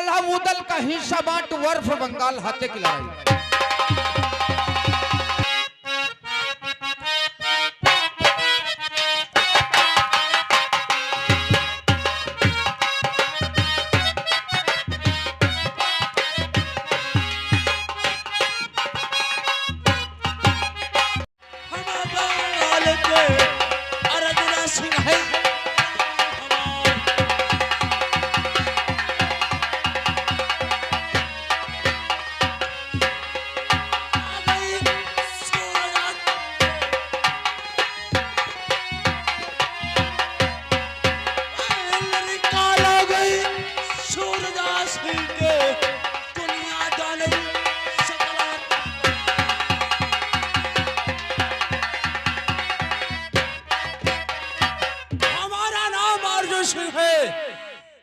काला मुदल का हिस्सा बांट वर्फ बंगाल हाथे की लड़ाई।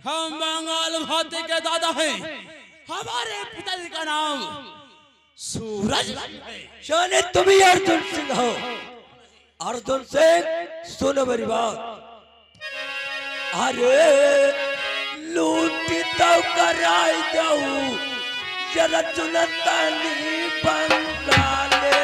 हम बंगाल भाती के दादा हैं। हमारे पिताजी का नाम सूरज है। शाने तुम ही अर्जुन सिंह हो। अर्जुन सिंह सुनो मेरी बात। अरे लूटी तो कराई दऊ जरा चुनतानी बंगाले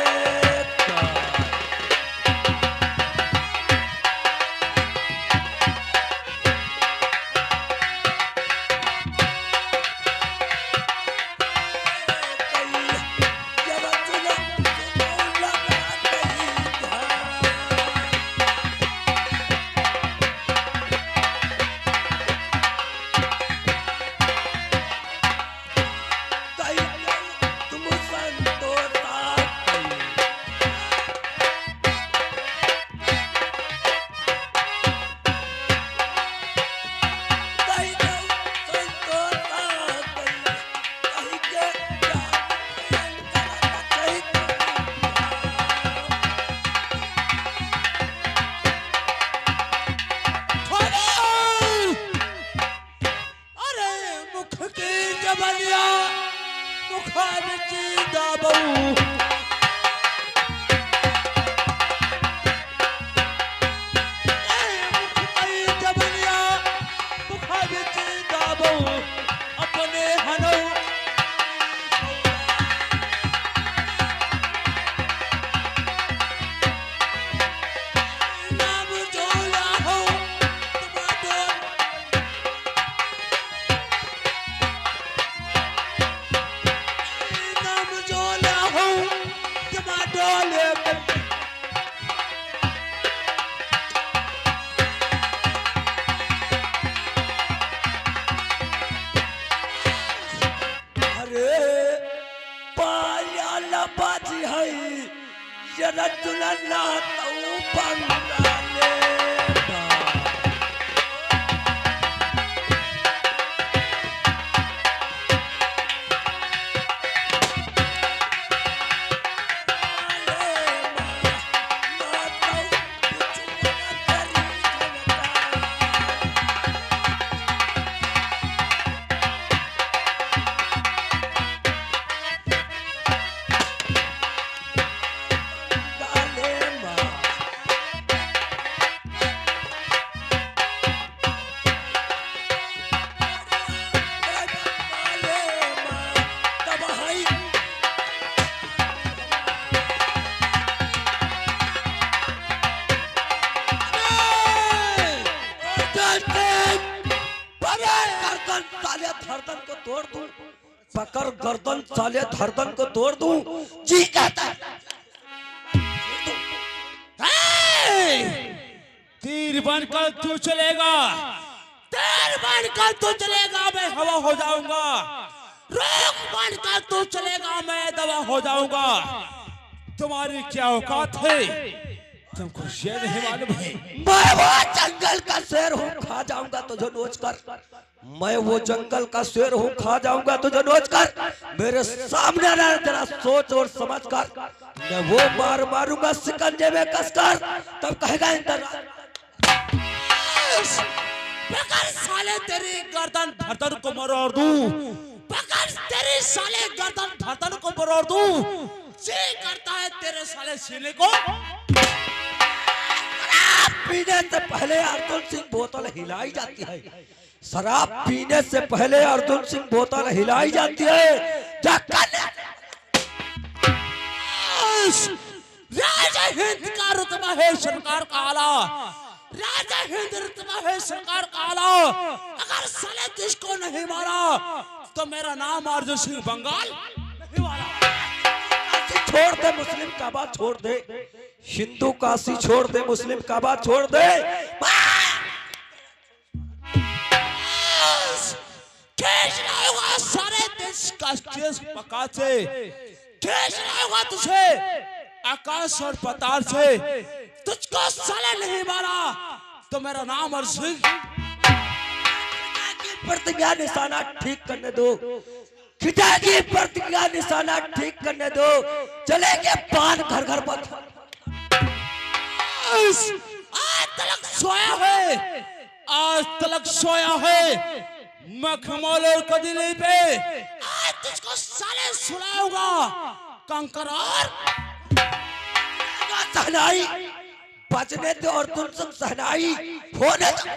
पकड़ गर्दन साले धरदन को तोड़ दूं जी कहता तीर बनकर तू चलेगा, तीर बनकर तू चलेगा, मैं हवा हो जाऊंगा। रोक बनकर तू चलेगा, मैं दवा हो जाऊंगा। तुम्हारी क्या औकात है, तुमको शेर नहीं मालूम है। मैं वो जंगल का शेर हूँ, खा जाऊंगा तुझे नोच कर। मैं वो जंगल का शेर हूँ, खा जाऊंगा तुझे नोच कर। मेरे सामने रह, जरा सोच और समझ कर। मैं वो मार मारूंगा सिकंजे में कसकर, तब कहेगा इंतजार। पकड़ साले तेरी गर्दन धरदन को मरोड़ दूं, पकड़ तेरी साले गर्दन धरदन को मरोड़ दूं। जी करता है तेरे साले सीने को। पीने से पहले अर्जुन सिंह बोतल हिलाई जाती है। शराब पीने से पहले अर्जुन सिंह बोतल हिलाई जाती है। राजा हिंद का रुतबा है सरकार का आला, राजा हिंद रुतबा है सरकार का आला। अगर साले तुझको नहीं मारा तो मेरा नाम अर्जुन सिंह बंगाल नहीं वाला। छोड़ दे मुस्लिम का बात छोड़ दे, हिंदू काशी छोड़ दे, मुस्लिम का बात छोड़ दे। सारे देश का चेस पका से होगा तुझे आकाश और पताल से। तुझको साले नहीं मारा तो मेरा नाम अर्जुन। प्रतिज्ञा निशाना ठीक करने दो, खिटा की प्रतिज्ञा निशाना ठीक करने दो। चलेंगे पान घर घर पर। आज तलक सोया है, आज तलक सोया है मखमल और कदिले पे। आज तुझको साले सुनाऊंगा कंकर और सहनाई बचने दो और तुम सब सहनाई होने दो।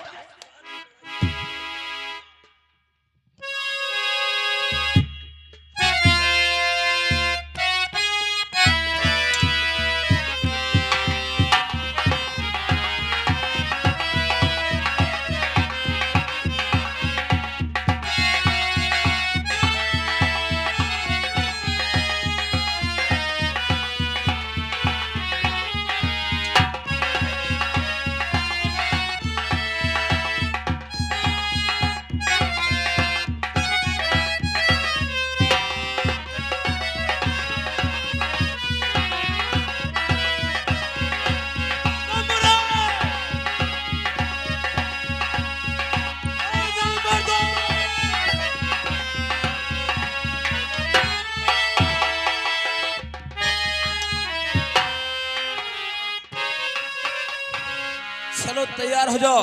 चलो तैयार हो जाओ,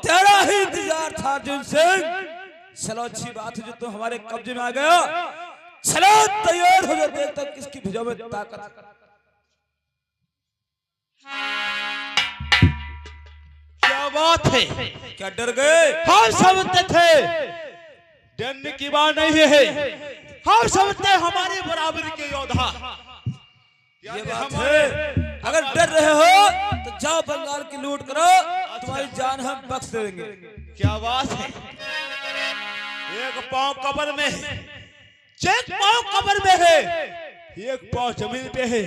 तेरा ही इंतजार था अर्जुन सिंह। चलो अच्छी बात है जो तुम हमारे कब्जे में आ गया। चलो तैयार हो जाओ, देख तक किसकी भुजाओं में ताकत। क्या बात है, क्या डर गए? हम समझते थे डरने की बात नहीं है, हम समझते हमारे बराबरी के योद्धा। ये बात है। अगर डर रहे हो तो जाओ बंगाल की लूट करो, तुम्हारी जान हम बख्श देंगे। क्या बात है, एक पांव कब्र में है, एक पांव कब्र में है, एक पांव जमीन पे है।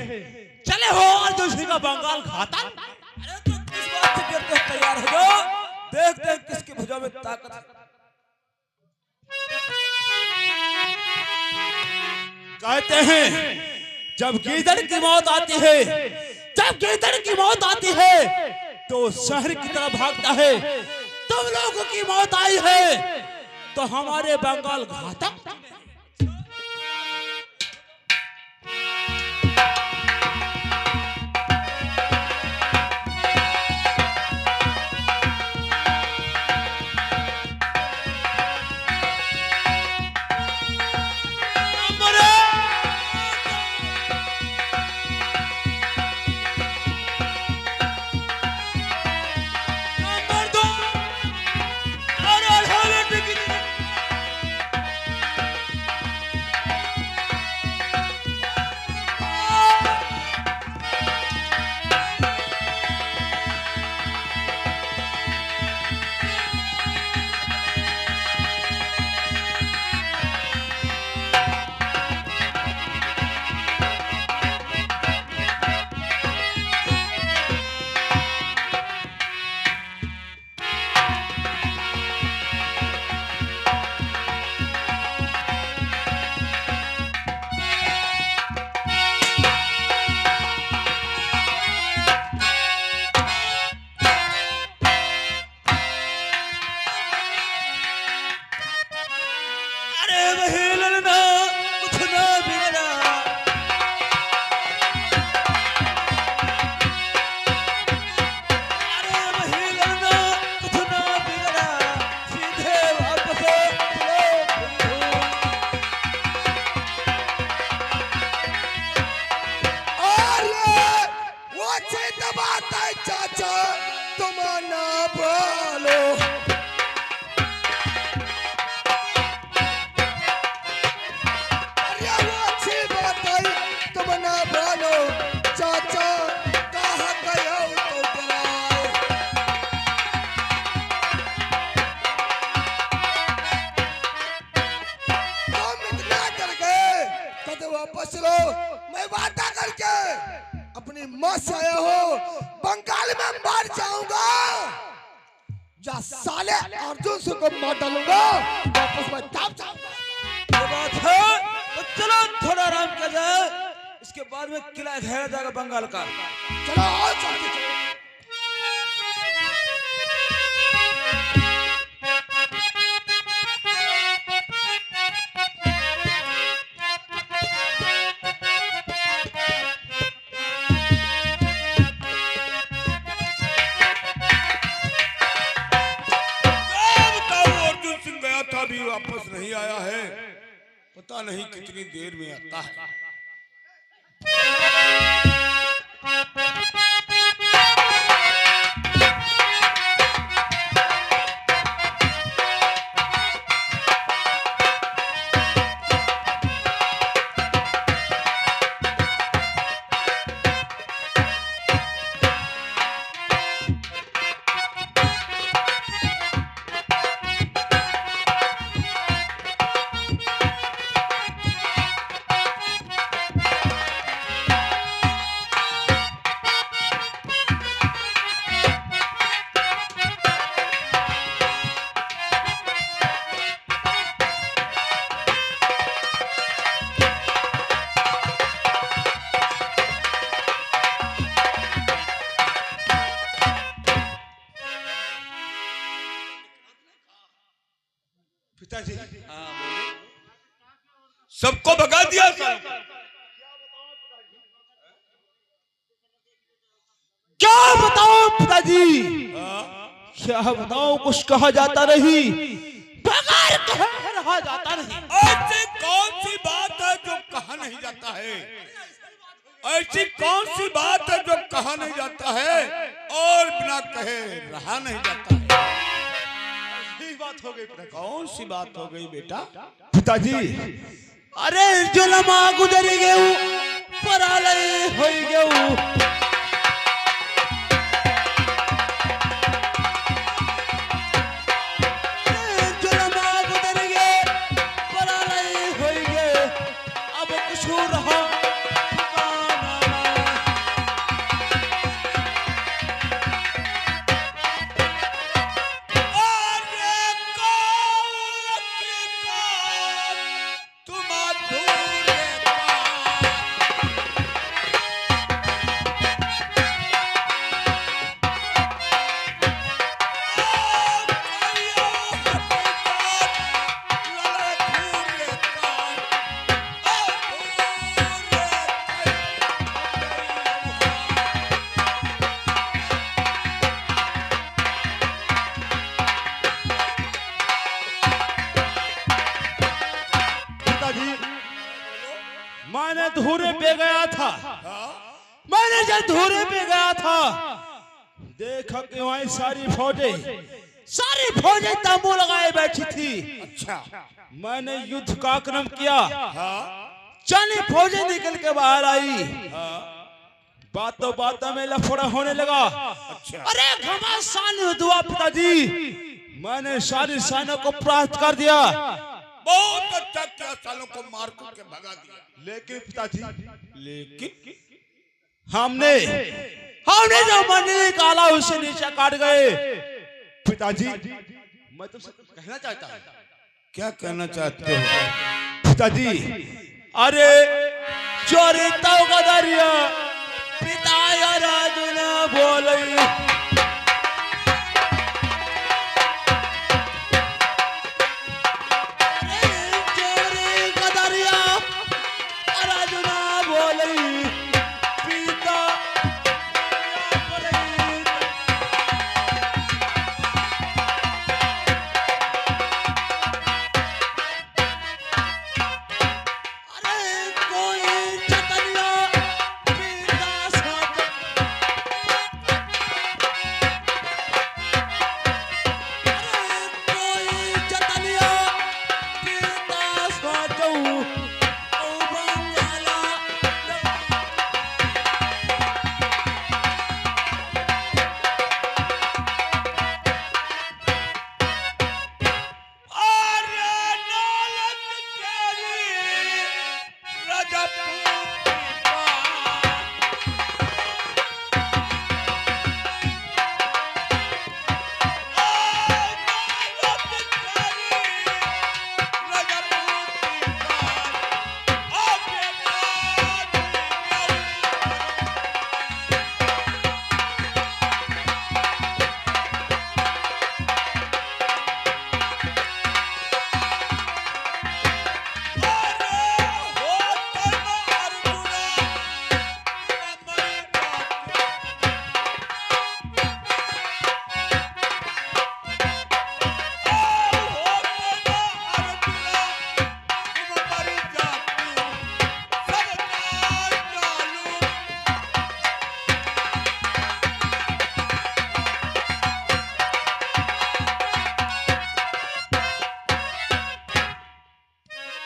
चले हो अर्जुन सिंह का बंगाल खाता। अरे तो किस बात से डरते हो? तैयार हो जाओ, देखते हैं किसकी भुजाओं में ताकत है। कहते हैं जब गीदड़ की मौत आती है, जब गीदड़ की मौत आती है तो शहर की तरफ भागता है। तुम लोगों की मौत आई है तो हमारे बंगाल घातक। चलो, मैं वादा करके अपनी माँ से आया हूँ, बंगाल में मार जाऊंगा, या साले अर्जुन से को मार डालूंगा, वापस मैं तब जाऊंगा। ये बात है तो चलो थोड़ा आराम कर जाए, इसके बाद में किला घेरा जाएगा बंगाल का। चलो आओ, चलते चलो। अभी वापस नहीं आया है, पता नहीं कितनी देर में आता है। पिताजी सबको भगा दिया सर। क्या बताओ पिताजी, क्या बताओ, कुछ कहा जाता नहीं, बगैर कहे रहा जाता नहीं। ऐसी कौन सी बात है जो कहा नहीं जाता है? ऐसी कौन सी बात है जो कहा नहीं जाता है और बिना कहे रहा नहीं जाता है? बात हो गई, कौन सी बात हो गई बेटा? पिताजी, अरे जुलमा गुजर गयो, परालय हो गयो। जुलमा गुजर गए, परालय हो गए, अब कुछ रहा मैंने धूरे पे गया था, मैंने जब धूरे पे गया था देखा कि वहीं सारी फौजें तंबू लगाए बैठी थी। अच्छा, मैंने युद्ध का क्रम किया, चाली फौजें निकल के बाहर आई, बातों में लफड़ा होने लगा। अच्छा, अरे घमासान हुआ पिताजी, मैंने सारी सेना को परास्त कर दिया। बहुत अच्छा किया, सालों को मार करके भगा दिया। लेकिन पिताजी, हमने जो मंडी निकाला उसे नीचे काट गए। पिताजी, मैं तुमसे कहना चाहता हूँ। क्या कहना चाहते हो? पिताजी, अरे चोरी तो गदरिया पिता राजू न बोले,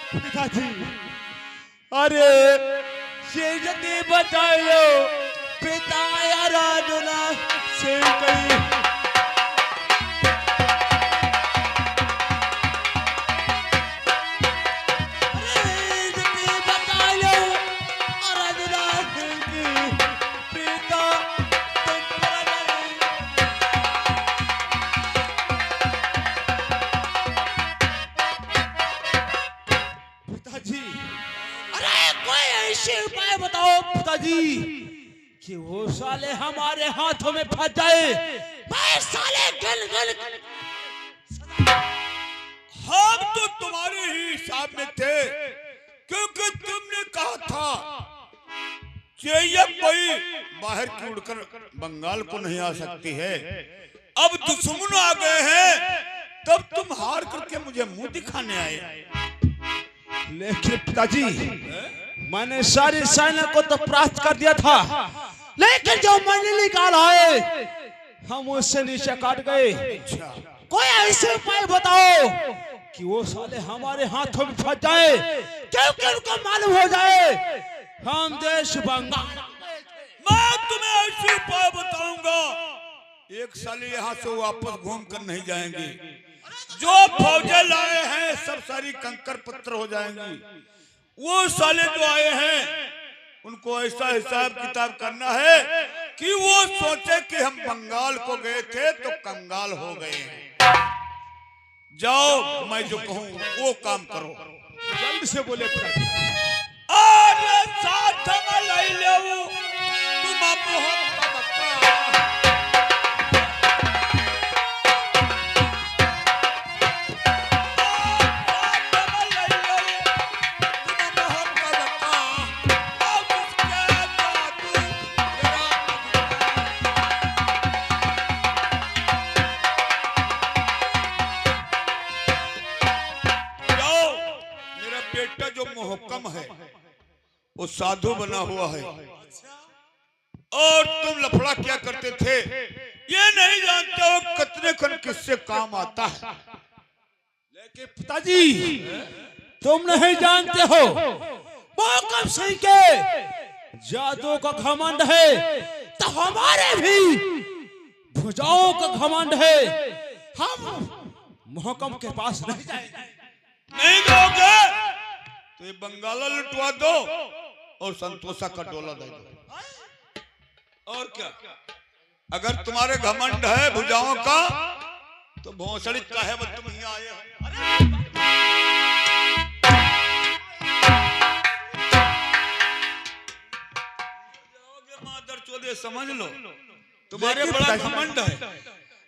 पिताजी, अरे शेरजती बचाओ पिता आराधना से कई उपाय बताओ पिताजी कि वो साले हमारे हाथों में फंस जाए। मैं साले गल गल हम तो तुम्हारे ही हिसाब में थे, क्योंकि तुमने कहा था कि ये कोई बाहर की उड़कर बंगाल को नहीं आ सकती है। अब दुश्मन आ गए हैं, तब तुम हार करके मुझे मुंह दिखाने आए। लेकिन पिताजी, मैंने सारी सेना को तो परास्त कर दिया था, लेकिन जो मंडली काल आए हम उससे नीचे काट गए। कोई ऐसे उपाय बताओ कि वो साले हमारे हाथों में फंस जाए, क्योंकि उनको मालूम हो जाए हम देश बंगाल। मैं तुम्हें ऐसे उपाय बताऊंगा, एक साले यहाँ से वापस घूम कर नहीं जाएंगे। जो फौजें लाए हैं सब सारी कंकर पत्थर हो जाएंगी। वो साले जो आए हैं उनको ऐसा हिसाब किताब करना है कि वो सोचे कि हम बंगाल को गए थे तो कंगाल हो गए हैं। जाओ, मैं जो कहूँ वो काम करो। जल्द से बोले अरे साथ में ले लो तुम मोहब्बत का। मोहकम है वो साधु बना हुआ है, और तुम लफड़ा क्या करते थे ये नहीं जानते हो कितने खन किससे काम आता है। लेकिन पिताजी, तुम नहीं जानते हो मोहकम सिंह के जादू का घमंड है, तो हमारे भी भुजाओं का घमंड है। हम मोहकम के पास नहीं जाएंगे। नहीं जाओगे तो ये बंगाला लुटवा दो और संतोषा का डोला दे दो। और क्या, अगर तुम्हारे घमंड है भुजाओं का तो भोसड़ी का है तुम यहाँ आए हो। मादर चौधरी समझ लो, तुम्हारे बड़ा घमंड है।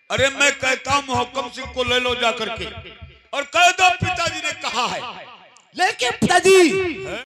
अरे मैं कहता हूँ मोहकम सिंह को ले लो जाकर के और कह दो पिताजी ने कहा है। लेकिन पिताजी,